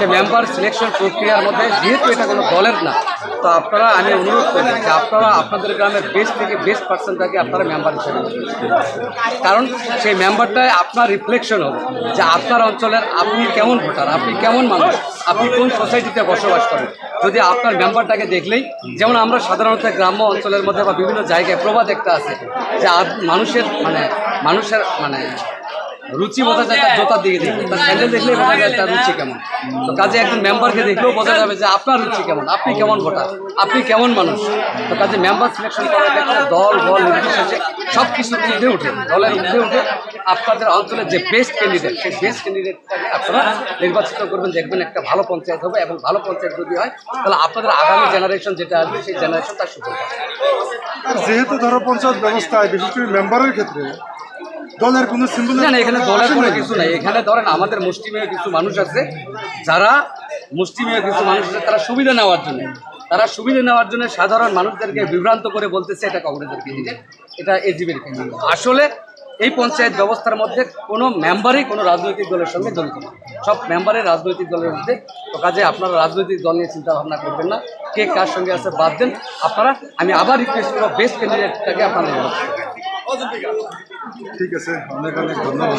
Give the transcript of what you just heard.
যে member selection প্রক্রিয়ার মধ্যে যেহেতু এটা কোনো দলের না, তো আপনারা আমি অনুরোধ করি যে আপনারা আপনাদের গ্রামের বেস্ট থেকে বেস্ট পার্সনটাকে আপনারা মেম্বার হিসেবে নেবেন। কারণ সেই মেম্বারটায় আপনার রিফ্লেকশন হবে যে আপনার অঞ্চলের আপনি কেমন ভোটার, আপনি কেমন মানুষ, আপনি কোন সোসাইটিতে বসবাস করেন। যদি আপনার মেম্বারটাকে দেখলেই, যেমন আমরা সাধারণত গ্রাম্য অঞ্চলের মধ্যে বা বিভিন্ন জায়গায় প্রবাদ একটা আছে যে মানুষের রুচি বোঝা যায় তার জোতার দিকে দেখবে, তার স্যান্ডেল দেখলেই বোঝা যায় তার রুচি কেমন। তো কাজে একজন মেম্বারকে দেখলেও বোঝা যাবে যে আপনার রুচি কেমন, আপনি কেমন ভোটার, আপনি কেমন মানুষ। তো কাজে মেম্বার সিলেকশন করার ক্ষেত্রে দল বল নির্বিশেষে সব কিছুর ঊর্ধ্বে উঠে, দলের ঊর্ধ্বে উঠে আপনাদের অঞ্চলের যে বেস্ট ক্যান্ডিডেট, সেই বেস্ট ক্যান্ডিডেটটাকে আপনারা নির্বাচিত করবেন। দেখবেন একটা ভালো পঞ্চায়েত হবে, এবং ভালো পঞ্চায়েত যদি হয় তাহলে আপনাদের আগামী জেনারেশন যেটা আসবে সেই জেনারেশন তার সুযোগ পাবে। যেহেতু ধরো পঞ্চায়েত ব্যবস্থায় বিশেষ করে মেম্বারের ক্ষেত্রে দলের কোনো সিম্বল না, এখানে দলের কোনো কিছু নাই। এখানে ধরেন আমাদের মুষ্টিমেয় কিছু মানুষ আছে, যারা মুষ্টিমেয় কিছু মানুষ আছে, তারা সুবিধা নেওয়ার জন্য সাধারণ মানুষদেরকে বিভ্রান্ত করে বলতেছে এটা কংগ্রেসের ক্যান্ডিডেট, এটা এজিবির ক্যান্ডিডেট। আসলে এই পঞ্চায়েত ব্যবস্থার মধ্যে কোনো মেম্বারই কোনো রাজনৈতিক দলের সঙ্গে জড়িত না, সব মেম্বারের রাজনৈতিক দলের মধ্যে। তো কাজে আপনারা রাজনৈতিক দল নিয়ে চিন্তা ভাবনা করবেন না, কে কার সঙ্গে আছে বাদ দেন। আপনারা, আমি আবার রিকোয়েস্ট করবো বেস্ট ক্যান্ডিডেটটাকে আপনারা নির্বাচন করবেন। ঠিক আছে, অনেক অনেক ধন্যবাদ।